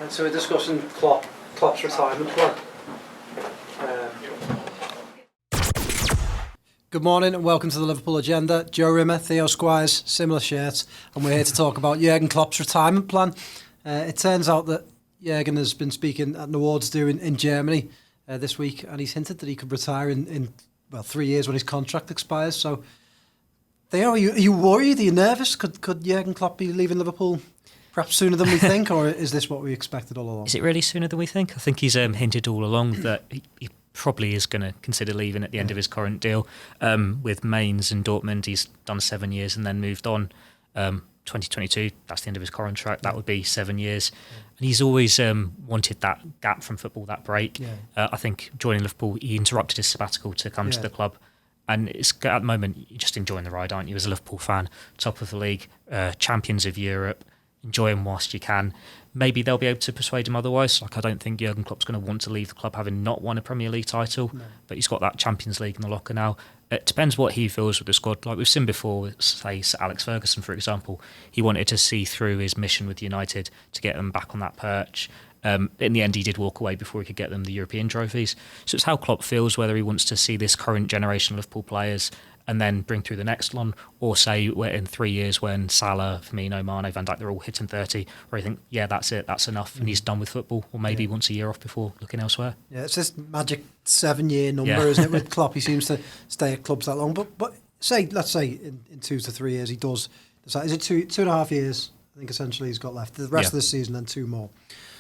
And so we're discussing Klopp's retirement plan. Good morning and welcome to the Liverpool Agenda. Joe Rimmer, Theo Squires, similar shirts, and we're here to talk about Jurgen Klopp's retirement plan. It turns out that Jurgen has been speaking at an awards do in Germany this week, and he's hinted that he could retire in 3 years when his contract expires. So, Theo, are you worried? Are you nervous? Could Jurgen Klopp be leaving Liverpool perhaps sooner than we think, or is this what we expected all along? Is it really sooner than we think? I think he's hinted all along that he probably is going to consider leaving at the end of his current deal. With Mainz and Dortmund, he's done 7 years and then moved on. 2022, that's the end of his contract. That would be 7 years. And he's always wanted that gap from football, that break. I think joining Liverpool, he interrupted his sabbatical to come to the club. And it's at the moment, you're just enjoying the ride, aren't you, as a Liverpool fan? Top of the league, champions of Europe, enjoy him whilst you can. Maybe they'll be able to persuade him otherwise. Like, I don't think Jurgen Klopp's going to want to leave the club having not won a Premier League title, but he's got that Champions League in the locker now. It depends what he feels with the squad. Like we've seen before, say Sir Alex Ferguson, for example, he wanted to see through his mission with United to get them back on that perch. In the end, he did walk away before he could get them the European trophies. So it's how Klopp feels, whether he wants to see this current generation of Liverpool players and then bring through the next one, or say we're in 3 years when Salah, Firmino, Mane, Van Dijk, they're all hitting 30, where you think, yeah, that's it, that's enough, and he's done with football, or maybe he wants a year off before looking elsewhere. Yeah, it's this magic 7-year number, isn't it, with Klopp? He seems to stay at clubs that long, but let's say in 2 to 3 years he does decide. Is it 2.5 years, I think essentially he's got left, the rest of the season and 2 more.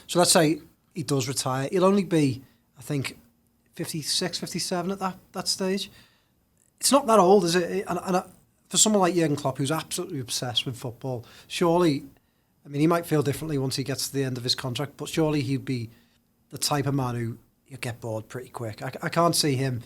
So let's say he does retire. He'll only be, I think, 56, 57 at that stage. It's not that old, is it? And for someone like Jurgen Klopp, who's absolutely obsessed with football, surely, I mean, he might feel differently once he gets to the end of his contract, but surely he'd be the type of man who you get bored pretty quick. I can't see him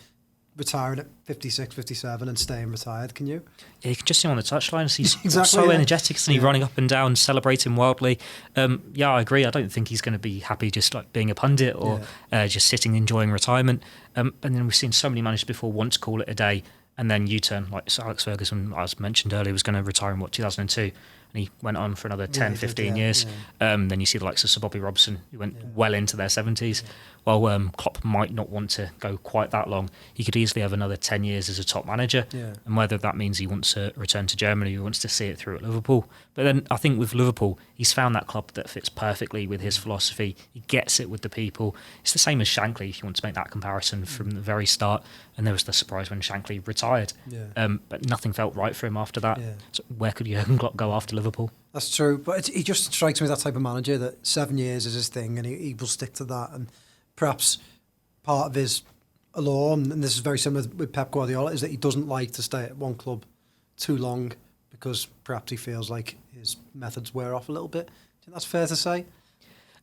retiring at 56, 57 and staying retired, can you? Yeah, you can just see him on the touchline. He's so energetic, isn't he? Running up and down, celebrating wildly. I agree. I don't think he's going to be happy just like being a pundit or just sitting enjoying retirement. And then we've seen so many managers before want to call it a day and then U-turn, like Sir Alex Ferguson, as mentioned earlier, was going to retire in 2002, and he went on for another 10, 15 years. Then you see the likes of Sir Bobby Robson, who went well into their 70s. While Klopp might not want to go quite that long, he could easily have another 10 years as a top manager. And whether that means he wants to return to Germany or wants to see it through at Liverpool. But then I think with Liverpool, he's found that club that fits perfectly with his philosophy. He gets it with the people. It's the same as Shankly, if you want to make that comparison from the very start. And there was the surprise when Shankly retired. But nothing felt right for him after that. So where could Jurgen Klopp go after Liverpool? That's true. But he just strikes me that type of manager that 7 years is his thing and he will stick to that. And perhaps part of his allure, and this is very similar with Pep Guardiola, is that he doesn't like to stay at one club too long because perhaps he feels like his methods wear off a little bit. Do you think that's fair to say?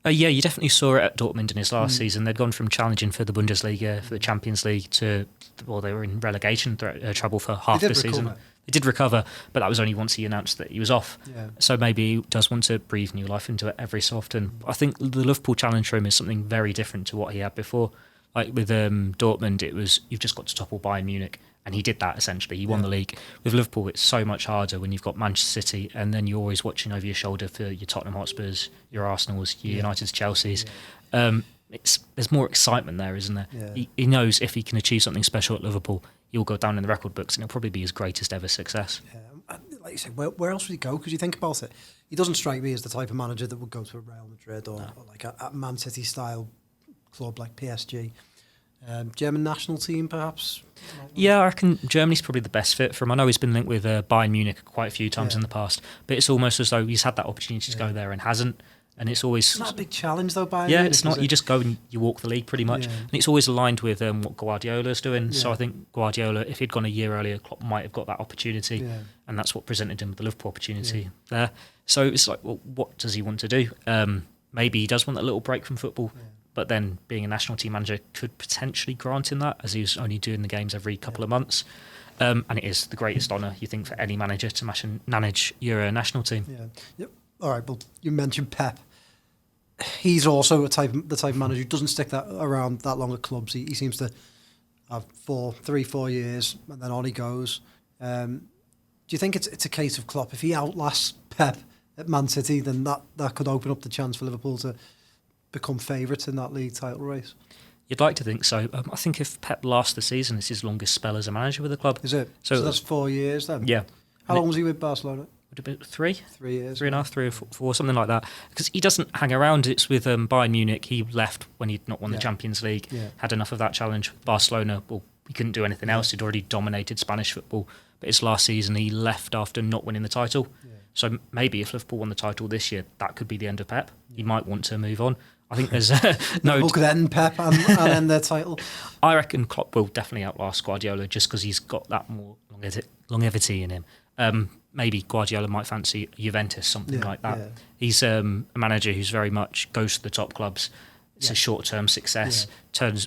Yeah, you definitely saw it at Dortmund in his last season. They'd gone from challenging for the Bundesliga, for the Champions League, to, they were in relegation trouble for half the season. They did recover, but that was only once he announced that he was off. So maybe he does want to breathe new life into it every so often. I think the Liverpool challenge for him is something very different to what he had before. Like with Dortmund, it was, you've just got to topple Bayern Munich. And he did that, essentially. He won the league. With Liverpool, it's so much harder when you've got Manchester City and then you're always watching over your shoulder for your Tottenham Hotspurs, your Arsenals, your Uniteds, Chelseas. There's more excitement there, isn't there? He knows if he can achieve something special at Liverpool, he'll go down in the record books and it'll probably be his greatest ever success. Like you say, where else would he go? Because you think about it, he doesn't strike me as the type of manager that would go to a Real Madrid or like a Man City style club like PSG. German national team, perhaps? Yeah, I reckon Germany's probably the best fit for him. I know he's been linked with Bayern Munich quite a few times in the past, but it's almost as though he's had that opportunity to go there and hasn't. And it's always... It's not a big challenge, though, Bayern Munich. Yeah, it's not. You just go and you walk the league, pretty much. And it's always aligned with what Guardiola's doing. So I think Guardiola, if he'd gone a year earlier, Klopp might have got that opportunity. And that's what presented him with the Liverpool opportunity there. So it's like, well, what does he want to do? Maybe he does want a little break from football. But then being a national team manager could potentially grant him that, as he was only doing the games every couple of months. And it is the greatest honour, you think, for any manager to manage your national team. All right, well, you mentioned Pep. He's also the type of manager who doesn't stick that around that long at clubs. He seems to have 4 years, and then on he goes. Do you think it's a case of Klopp? If he outlasts Pep at Man City, then that could open up the chance for Liverpool to become favourites in that league title race? You'd like to think so. I think if Pep lasts the season, it's his longest spell as a manager with the club. Is it? So that's 4 years then? Yeah. How long was he with Barcelona? Would have been 3? 3 years. 3.5, 3 or 4, something like that. Because he doesn't hang around. It's with Bayern Munich. He left when he'd not won the Champions League. Yeah. Had enough of that challenge. Barcelona, well, he couldn't do anything else. He'd already dominated Spanish football. But his last season, he left after not winning the title. Yeah. So maybe if Liverpool won the title this year, that could be the end of Pep. He might want to move on. I think there's no... Liverpool could end Pep and end their title. I reckon Klopp will definitely outlast Guardiola just because he's got that more longevity in him. Maybe Guardiola might fancy Juventus, something like that. Yeah. He's a manager who's very much goes to the top clubs. It's a short-term success.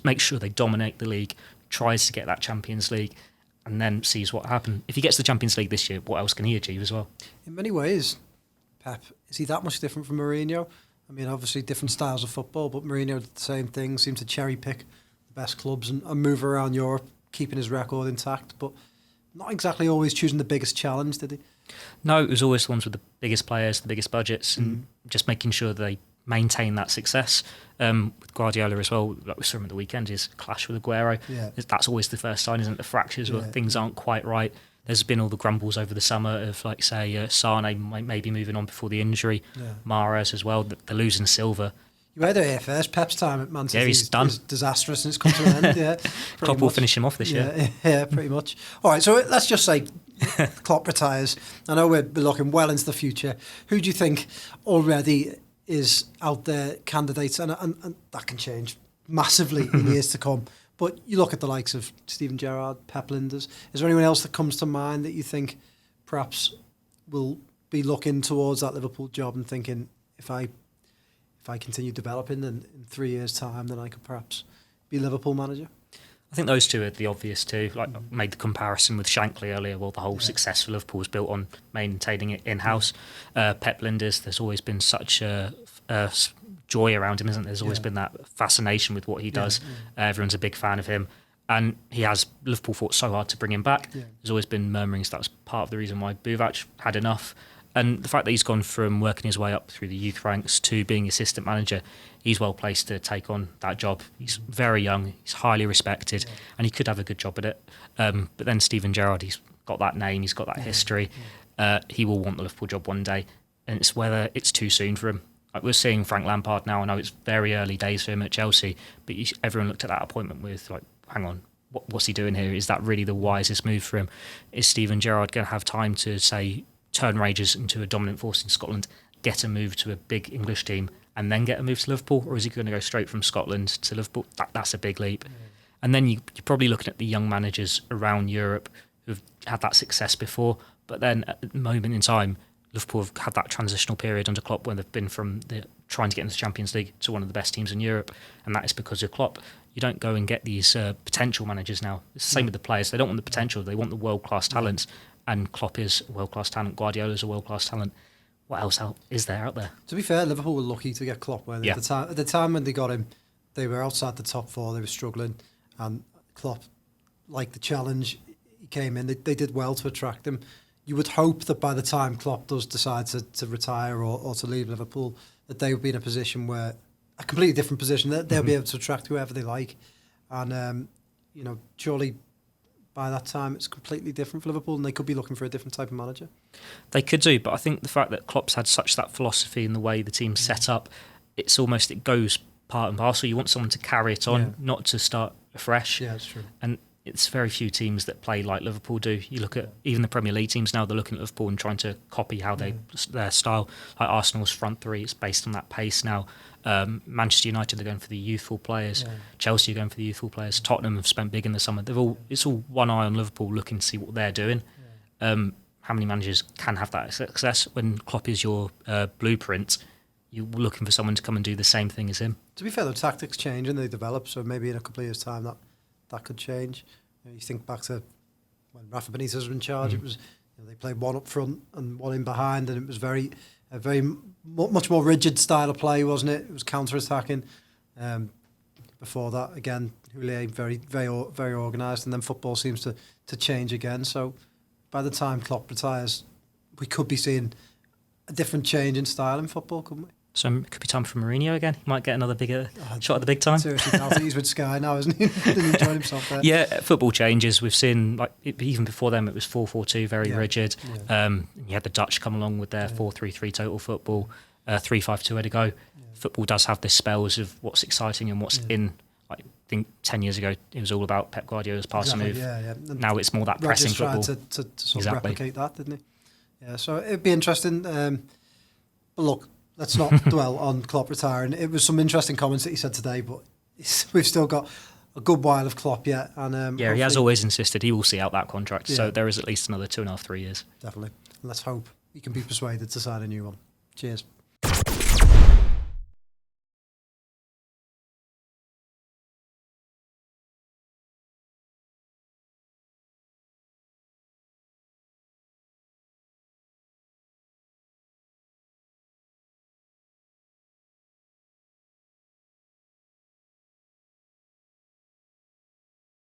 Makes sure they dominate the league, tries to get that Champions League, and then sees what happens. If he gets the Champions League this year, what else can he achieve as well? In many ways, Pep, is he that much different from Mourinho? I mean, obviously different styles of football, but Mourinho did the same thing, seemed to cherry-pick the best clubs and move around Europe, keeping his record intact, but not exactly always choosing the biggest challenge, did he? No, it was always the ones with the biggest players, the biggest budgets, and just making sure they maintain that success. With Guardiola as well, like we saw him at the weekend, his clash with Aguero. Yeah. That's always the first sign, isn't it? The fractures where things aren't quite right. There's been all the grumbles over the summer of, like, say, Sane might be moving on before the injury. Yeah. Mahrez as well. They're losing Silva. You heard it here first. Pep's time at Man City he's done. is disastrous and it's come to an end. Yeah, Klopp will finish him off this year. Yeah, pretty much. All right, so let's just say Klopp retires. I know we're looking well into the future. Who do you think already is out there candidates? And that can change massively in years to come. But you look at the likes of Steven Gerrard, Pep Linders. Is there anyone else that comes to mind that you think perhaps will be looking towards that Liverpool job and thinking, if I continue developing in 3 years' time, then I could perhaps be Liverpool manager? I think those two are the obvious two. Like, I made the comparison with Shankly earlier. Well, the whole success for Liverpool was built on maintaining it in-house. Pep Linders, there's always been such a joy around him, isn't there? There's always been that fascination with what he does. Everyone's a big fan of him. And Liverpool fought so hard to bring him back. Yeah. There's always been murmurings that was part of the reason why Buvac had enough. And the fact that he's gone from working his way up through the youth ranks to being assistant manager, he's well placed to take on that job. He's very young, he's highly respected, and he could have a good job at it. But then Steven Gerrard, he's got that name, he's got that history. He will want the Liverpool job one day, and it's whether it's too soon for him. Like, we're seeing Frank Lampard now. I know it's very early days for him at Chelsea, but everyone looked at that appointment with, like, hang on, what's he doing here? Is that really the wisest move for him? Is Steven Gerrard going to have time to, say, turn Rangers into a dominant force in Scotland, get a move to a big English team, and then get a move to Liverpool? Or is he going to go straight from Scotland to Liverpool? That's a big leap. And then you're probably looking at the young managers around Europe who've had that success before, but then at the moment in time, Liverpool have had that transitional period under Klopp when they've been from trying to get into the Champions League to one of the best teams in Europe, and that is because of Klopp. You don't go and get these potential managers now. It's the same with the players. They don't want the potential, they want the world-class talents. And Klopp is a world-class talent. Guardiola's a world-class talent. What else is there out there? To be fair, Liverpool were lucky to get Klopp. At the time when they got him, they were outside the top four. They were struggling. And Klopp liked the challenge. He came in. They did well to attract him. You would hope that by the time Klopp does decide to retire or to leave Liverpool, that they would be in a position where, a completely different position, that they'll be able to attract whoever they like. And, surely by that time it's completely different for Liverpool and they could be looking for a different type of manager. They could do, but I think the fact that Klopp's had such that philosophy in the way the team's set up, it goes part and parcel. You want someone to carry it on, not to start afresh. Yeah, that's true. And it's very few teams that play like Liverpool do. You look at even the Premier League teams now, they're looking at Liverpool and trying to copy how their style. Like Arsenal's front three, it's based on that pace now. Manchester United are going for the youthful players. Chelsea are going for the youthful players. Tottenham have spent big in the summer. It's all one eye on Liverpool, looking to see what they're doing. How many managers can have that success? When Klopp is your blueprint, you're looking for someone to come and do the same thing as him. To be fair, the tactics change and they develop, so maybe in a couple of years' time that could change. You think back to when Rafa Benitez was in charge, it was they played one up front and one in behind, and it was much more rigid style of play, wasn't it? It was counter-attacking. Before that, again, Houllier very, very, very organised, and then football seems to change again. So by the time Klopp retires, we could be seeing a different change in style in football, couldn't we? So it could be time for Mourinho again. He might get another bigger shot at the big time. Seriously, doubt it. He's with Sky now, isn't he? Didn't enjoy himself there. Yeah, football changes. We've seen, like, even before them, it was 4-4-2, very rigid. Yeah. You had the Dutch come along with their 4-3-3 total football, 3-5-2 to go. Yeah. Football does have this spells of what's exciting and what's in. Like, I think 10 years ago, it was all about Pep Guardiola's passing move. Yeah. Now it's more that pressing football. Tried to sort of replicate that, didn't he? Yeah, so it'd be interesting. But look, let's not dwell on Klopp retiring. It was some interesting comments that he said today, but we've still got a good while of Klopp yet. And he has always insisted he will see out that contract. So there is at least another 2.5-3 years. Definitely. And let's hope he can be persuaded to sign a new one. Cheers.